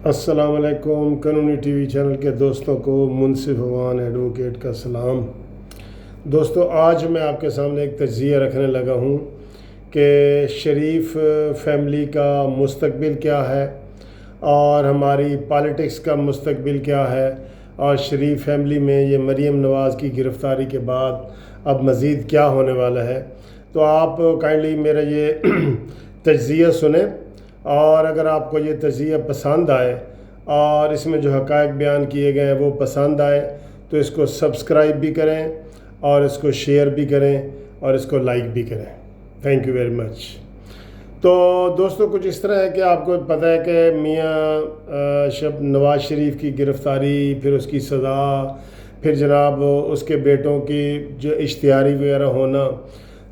السلام علیکم قانونی ٹی وی چینل کے دوستوں کو منصف عوان ایڈوکیٹ کا سلام۔ دوستو، آج میں آپ کے سامنے ایک تجزیہ رکھنے لگا ہوں کہ شریف فیملی کا مستقبل کیا ہے اور ہماری پالیٹکس کا مستقبل کیا ہے، اور شریف فیملی میں یہ مریم نواز کی گرفتاری کے بعد اب مزید کیا ہونے والا ہے۔ تو آپ کائنڈلی میرا یہ تجزیہ سنیں، اور اگر آپ کو یہ تجزیہ پسند آئے اور اس میں جو حقائق بیان کیے گئے ہیں وہ پسند آئے تو اس کو سبسکرائب بھی کریں اور اس کو شیئر بھی کریں اور اس کو لائک بھی کریں۔ Thank you very much. تو دوستو، کچھ اس طرح ہے کہ آپ کو پتہ ہے کہ میاں نواز شریف کی گرفتاری، پھر اس کی سزا، پھر جناب اس کے بیٹوں کی جو اشتہاری وغیرہ ہونا،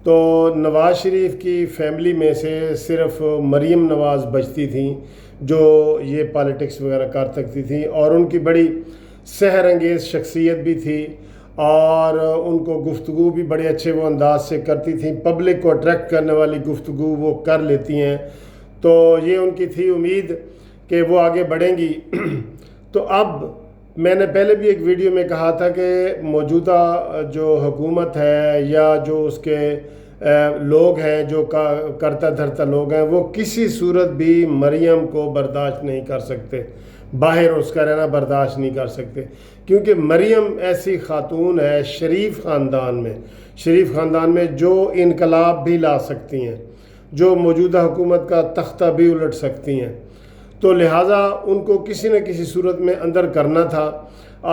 تو نواز شریف کی فیملی میں سے صرف مریم نواز بچتی تھیں جو یہ پالیٹکس وغیرہ کر سکتی تھیں، اور ان کی بڑی سحر انگیز شخصیت بھی تھی اور ان کو گفتگو بھی بڑے اچھے وہ انداز سے کرتی تھیں، پبلک کو اٹریکٹ کرنے والی گفتگو وہ کر لیتی ہیں، تو یہ ان کی تھی امید کہ وہ آگے بڑھیں گی۔ تو اب میں نے پہلے بھی ایک ویڈیو میں کہا تھا کہ موجودہ جو حکومت ہے یا جو اس کے لوگ ہیں، جو کرتا دھرتا لوگ ہیں، وہ کسی صورت بھی مریم کو برداشت نہیں کر سکتے، باہر اس کا رہنا برداشت نہیں کر سکتے، کیونکہ مریم ایسی خاتون ہے شریف خاندان میں جو انقلاب بھی لا سکتی ہیں، جو موجودہ حکومت کا تختہ بھی الٹ سکتی ہیں، تو لہٰذا ان کو کسی نہ کسی صورت میں اندر کرنا تھا۔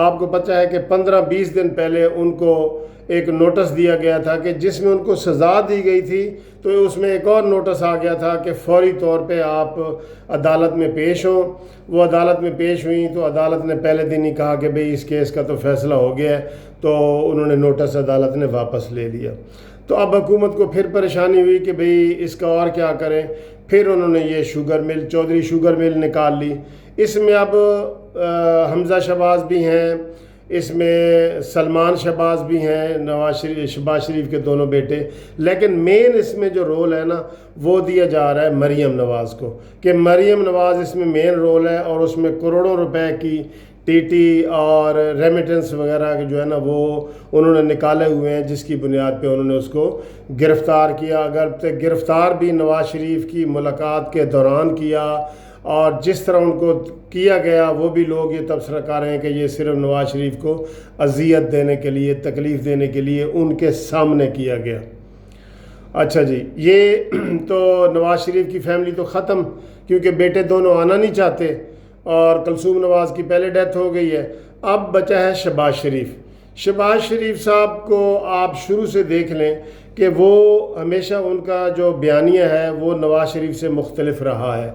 آپ کو پتہ ہے کہ 15-20 دن پہلے ان کو ایک نوٹس دیا گیا تھا کہ جس میں ان کو سزا دی گئی تھی، تو اس میں ایک اور نوٹس آ گیا تھا کہ فوری طور پہ آپ عدالت میں پیش ہوں۔ وہ عدالت میں پیش ہوئیں تو عدالت نے پہلے دن ہی کہا کہ بھئی اس کیس کا تو فیصلہ ہو گیا ہے، تو انہوں نے نوٹس عدالت نے واپس لے لیا۔ تو اب حکومت کو پھر پریشانی ہوئی کہ بھئی اس کا اور کیا کریں۔ پھر انہوں نے یہ چودھری شوگر مل نکال لی۔ اس میں اب حمزہ شہباز بھی ہیں، اس میں سلمان شہباز بھی ہیں، شہباز شریف کے دونوں بیٹے، لیکن مین اس میں جو رول ہے نا وہ دیا جا رہا ہے مریم نواز کو، کہ مریم نواز اس میں مین رول ہے، اور اس میں کروڑوں روپے کی ٹی ٹی اور ریمیٹنس وغیرہ جو ہے نا وہ انہوں نے نکالے ہوئے ہیں، جس کی بنیاد پہ انہوں نے اس کو گرفتار کیا۔ اگر گرفتار بھی نواز شریف کی ملاقات کے دوران کیا، اور جس طرح ان کو کیا گیا وہ بھی لوگ یہ تبصرہ کر رہے ہیں کہ یہ صرف نواز شریف کو اذیت دینے کے لیے، تکلیف دینے کے لیے ان کے سامنے کیا گیا۔ اچھا جی، یہ تو نواز شریف کی فیملی تو ختم، کیونکہ بیٹے دونوں آنا نہیں چاہتے، اور کلثوم نواز کی پہلے ڈیتھ ہو گئی ہے۔ اب بچا ہے شہباز شریف صاحب کو آپ شروع سے دیکھ لیں کہ وہ ہمیشہ ان کا جو بیانیہ ہے وہ نواز شریف سے مختلف رہا ہے۔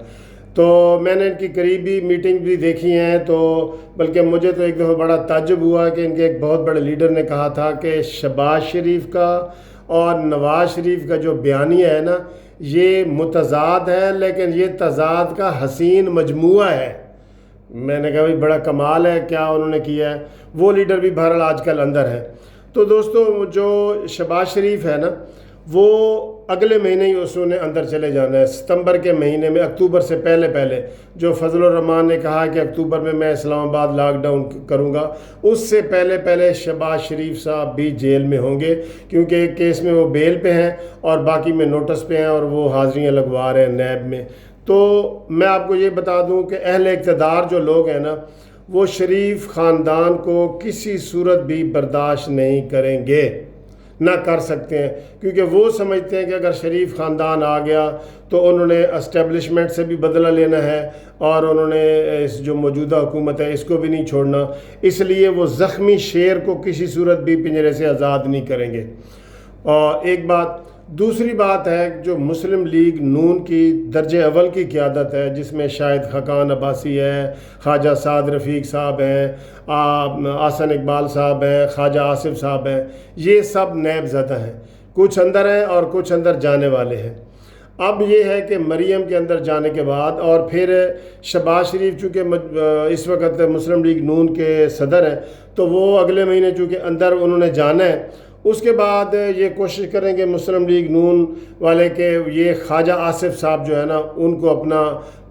تو میں نے ان کی قریبی میٹنگ بھی دیکھی ہیں، تو بلکہ مجھے تو ایک دفعہ بڑا تعجب ہوا کہ ان کے ایک بہت بڑے لیڈر نے کہا تھا کہ شہباز شریف کا اور نواز شریف کا جو بیانیہ ہے نا یہ متضاد ہے، لیکن یہ تضاد کا حسین مجموعہ ہے۔ میں نے کہا بھائی بڑا کمال ہے، کیا انہوں نے کیا ہے۔ وہ لیڈر بھی بہرحال آج کل اندر ہے۔ تو دوستو، جو شہباز شریف ہے نا وہ اگلے مہینے ہی اس نے اندر چلے جانا ہے، ستمبر کے مہینے میں، اکتوبر سے پہلے جو فضل الرحمان نے کہا کہ اکتوبر میں اسلام آباد لاک ڈاؤن کروں گا، اس سے پہلے شہباز شریف صاحب بھی جیل میں ہوں گے، کیونکہ ایک کیس میں وہ بیل پہ ہیں اور باقی میں نوٹس پہ ہیں، اور وہ حاضریاں لگوا رہے ہیں نیب میں۔ تو میں آپ کو یہ بتا دوں کہ اہل اقتدار جو لوگ ہیں نا وہ شریف خاندان کو کسی صورت بھی برداشت نہیں کریں گے، نہ کر سکتے ہیں، کیونکہ وہ سمجھتے ہیں کہ اگر شریف خاندان آ گیا تو انہوں نے اسٹیبلشمنٹ سے بھی بدلہ لینا ہے، اور انہوں نے اس جو موجودہ حکومت ہے اس کو بھی نہیں چھوڑنا، اس لیے وہ زخمی شیر کو کسی صورت بھی پنجرے سے آزاد نہیں کریں گے۔ اور ایک بات، دوسری بات ہے جو مسلم لیگ نون کی درجہ اول کی قیادت ہے، جس میں شاہد خاقان عباسی ہے، خواجہ سعد رفیق صاحب ہیں، احسن اقبال صاحب ہیں، خواجہ آصف صاحب ہیں، یہ سب نیب زدہ ہیں، کچھ اندر ہیں اور کچھ اندر جانے والے ہیں۔ اب یہ ہے کہ مریم کے اندر جانے کے بعد، اور پھر شہباز شریف چونکہ اس وقت مسلم لیگ نون کے صدر ہیں، تو وہ اگلے مہینے چونکہ اندر انہوں نے جانا ہے، اس کے بعد یہ کوشش کریں گے مسلم لیگ نون والے کہ یہ خواجہ آصف صاحب جو ہے نا ان کو اپنا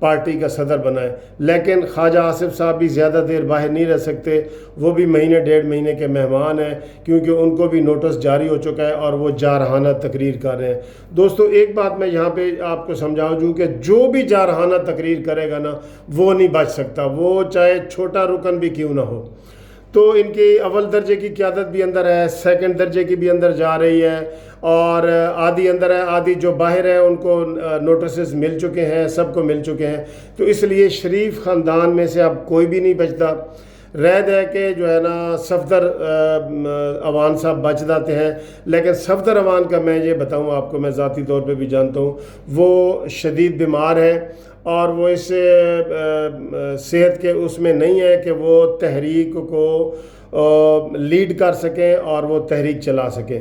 پارٹی کا صدر بنائے، لیکن خواجہ آصف صاحب بھی زیادہ دیر باہر نہیں رہ سکتے، وہ بھی مہینے ڈیڑھ مہینے کے مہمان ہیں، کیونکہ ان کو بھی نوٹس جاری ہو چکا ہے اور وہ جارحانہ تقریر کر رہے ہیں۔ دوستو ایک بات میں یہاں پہ آپ کو سمجھاؤں جو کہ جو بھی جارحانہ تقریر کرے گا نا وہ نہیں بچ سکتا، وہ چاہے چھوٹا رکن بھی کیوں نہ ہو۔ تو ان کی اول درجے کی قیادت بھی اندر ہے، سیکنڈ درجے کی بھی اندر جا رہی ہے، اور آدھی اندر ہے، آدھی جو باہر ہے ان کو نوٹسز مل چکے ہیں، سب کو مل چکے ہیں۔ تو اس لیے شریف خاندان میں سے اب کوئی بھی نہیں بچتا، رہ ہے کہ جو ہے نا صفدر اوان صاحب بچ جاتے ہیں، لیکن صفدر اوان کا میں یہ بتاؤں آپ کو، میں ذاتی طور پہ بھی جانتا ہوں، وہ شدید بیمار ہے اور وہ اس صحت کے اس میں نہیں ہے کہ وہ تحریک کو لیڈ کر سکیں اور وہ تحریک چلا سکیں۔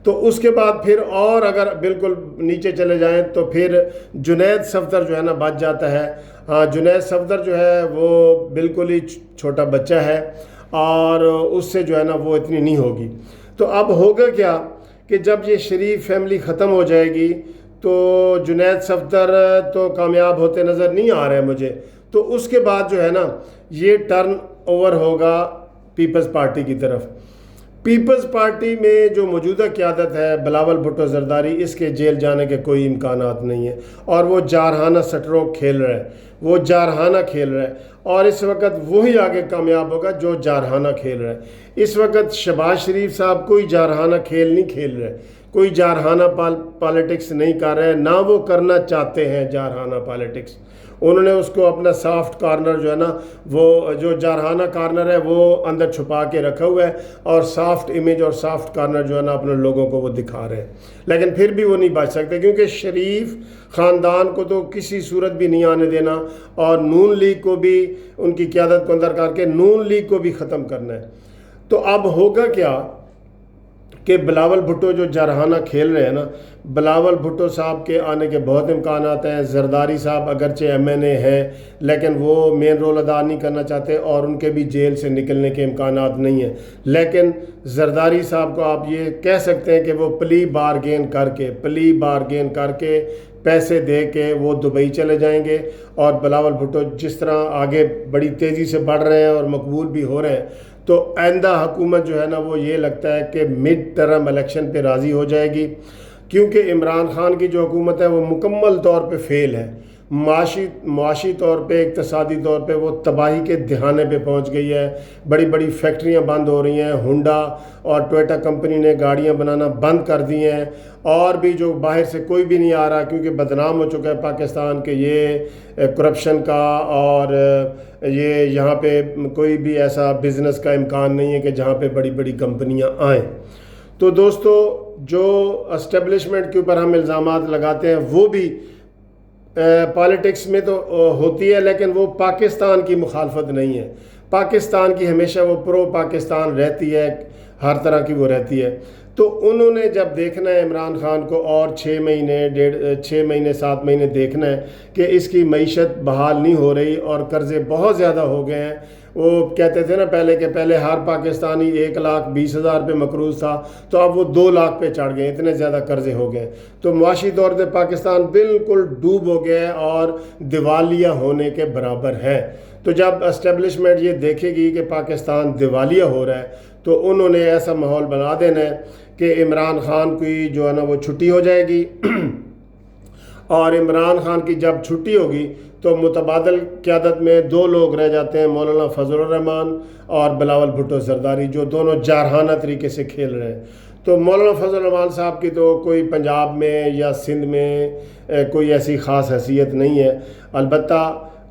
تو اس کے بعد پھر اور اگر بالکل نیچے چلے جائیں تو پھر جنید صفدر جو ہے نا بچ جاتا ہے۔ ہاں، جنید صفدر جو ہے وہ بالکل ہی چھوٹا بچہ ہے اور اس سے جو ہے نا وہ اتنی نہیں ہوگی۔ تو اب ہوگا کیا کہ جب یہ شریف فیملی ختم ہو جائے گی تو جنید صفدر تو کامیاب ہوتے نظر نہیں آ رہے مجھے، تو اس کے بعد جو ہے نا یہ ٹرن اوور ہوگا پیپلز پارٹی کی طرف۔ پیپلز پارٹی میں جو موجودہ قیادت ہے بلاول بھٹو زرداری، اس کے جیل جانے کے کوئی امکانات نہیں ہیں، اور وہ جارحانہ سٹروک کھیل رہا ہے، وہ جارحانہ کھیل رہا ہے، اور اس وقت وہی آگے کامیاب ہوگا جو جارحانہ کھیل رہا ہے۔ اس وقت شہباز شریف صاحب کوئی جارحانہ کھیل نہیں کھیل رہے، کوئی جارحانہ پالیٹکس نہیں کر رہے، نہ وہ کرنا چاہتے ہیں جارحانہ پالیٹکس۔ انہوں نے اس کو اپنا سافٹ کارنر جو ہے نا، وہ جو جارحانہ کارنر ہے وہ اندر چھپا کے رکھا ہوا ہے، اور سافٹ امیج اور سافٹ کارنر جو ہے نا اپنے لوگوں کو وہ دکھا رہے ہیں، لیکن پھر بھی وہ نہیں بچ سکتے، کیونکہ شریف خاندان کو تو کسی صورت بھی نہیں آنے دینا، اور نون لیگ کو بھی ان کی قیادت کو اندر کر کے نون لیگ کو بھی ختم کرنا ہے۔ تو اب ہوگا کیا کہ بلاول بھٹو جو جارحانہ کھیل رہے ہیں نا، بلاول بھٹو صاحب کے آنے کے بہت امکانات ہیں۔ زرداری صاحب اگرچہ ایم این اے ہیں لیکن وہ مین رول ادا نہیں کرنا چاہتے، اور ان کے بھی جیل سے نکلنے کے امکانات نہیں ہیں، لیکن زرداری صاحب کو آپ یہ کہہ سکتے ہیں کہ وہ پلی بارگین کر کے پیسے دے کے وہ دبئی چلے جائیں گے، اور بلاول بھٹو جس طرح آگے بڑی تیزی سے بڑھ رہے ہیں اور مقبول بھی ہو رہے ہیں، تو آئندہ حکومت جو ہے نا وہ یہ لگتا ہے کہ مڈ ٹرم الیکشن پہ راضی ہو جائے گی، کیونکہ عمران خان کی جو حکومت ہے وہ مکمل طور پہ فیل ہے، معاشی طور پہ، اقتصادی طور پہ وہ تباہی کے دہانے پہ پہنچ گئی ہے۔ بڑی بڑی فیکٹریاں بند ہو رہی ہیں، ہونڈا اور ٹویٹا کمپنی نے گاڑیاں بنانا بند کر دی ہیں، اور بھی جو باہر سے کوئی بھی نہیں آ رہا، کیونکہ بدنام ہو چکا ہے پاکستان کہ یہ کرپشن کا، اور یہ یہاں پہ کوئی بھی ایسا بزنس کا امکان نہیں ہے کہ جہاں پہ بڑی بڑی کمپنیاں آئیں۔ تو دوستو جو اسٹیبلشمنٹ کے اوپر ہم الزامات لگاتے ہیں وہ بھی پالیٹکس میں تو ہوتی ہے، لیکن وہ پاکستان کی مخالفت نہیں ہے، پاکستان کی ہمیشہ وہ پرو پاکستان رہتی ہے، ہر طرح کی وہ رہتی ہے۔ تو انہوں نے جب دیکھنا ہے عمران خان کو، اور 6 مہینے 7 مہینے دیکھنا ہے کہ اس کی معیشت بحال نہیں ہو رہی اور قرضے بہت زیادہ ہو گئے ہیں۔ وہ کہتے تھے نا پہلے کہ پہلے ہر پاکستانی 1,20,000 پہ مقروض تھا، تو اب وہ 2 لاکھ پہ چڑھ گئے، اتنے زیادہ قرضے ہو گئے، تو معاشی طور پہ پاکستان بالکل ڈوب ہو گیا ہے اور دیوالیہ ہونے کے برابر ہے۔ تو جب اسٹیبلشمنٹ یہ دیکھے گی کہ پاکستان دیوالیہ ہو رہا ہے، تو انہوں نے ایسا ماحول بنا دینا ہے کہ عمران خان کی جو ہے نا وہ چھٹی ہو جائے گی، اور عمران خان کی جب چھٹی ہوگی تو متبادل قیادت میں 2 لوگ رہ جاتے ہیں، مولانا فضل الرحمان اور بلاول بھٹو زرداری، جو دونوں جارحانہ طریقے سے کھیل رہے ہیں۔ تو مولانا فضل الرحمان صاحب کی تو کوئی پنجاب میں یا سندھ میں کوئی ایسی خاص حیثیت نہیں ہے، البتہ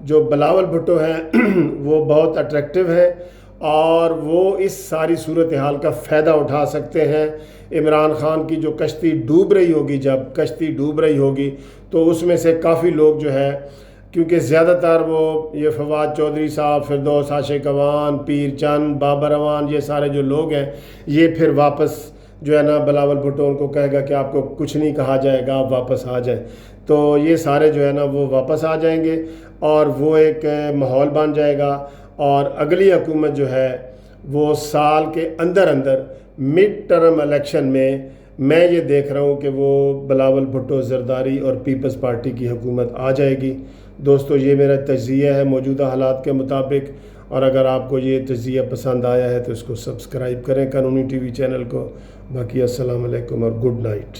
جو بلاول بھٹو ہیں وہ بہت اٹریکٹیو ہیں، اور وہ اس ساری صورتحال کا فائدہ اٹھا سکتے ہیں۔ عمران خان کی جو کشتی ڈوب رہی ہوگی، جب کشتی ڈوب رہی ہوگی تو اس میں سے کافی لوگ جو ہے، کیونکہ زیادہ تر وہ یہ فواد چودھری صاحب، فردوس عاشق اوان، پیر چند، بابر اوان، یہ سارے جو لوگ ہیں، یہ پھر واپس جو ہے نا بلاول بھٹو ان کو کہے گا کہ آپ کو کچھ نہیں کہا جائے گا، آپ واپس آ جائیں، تو یہ سارے جو ہے نا وہ واپس آ جائیں گے، اور وہ ایک ماحول بن جائے گا، اور اگلی حکومت جو ہے وہ سال کے اندر مڈ ٹرم الیکشن میں یہ دیکھ رہا ہوں کہ وہ بلاول بھٹو زرداری اور پیپلز پارٹی کی حکومت آ جائے گی۔ دوستو یہ میرا تجزیہ ہے موجودہ حالات کے مطابق، اور اگر آپ کو یہ تجزیہ پسند آیا ہے تو اس کو سبسکرائب کریں قانونی ٹی وی چینل کو۔ باقی السلام علیکم اور گڈ نائٹ۔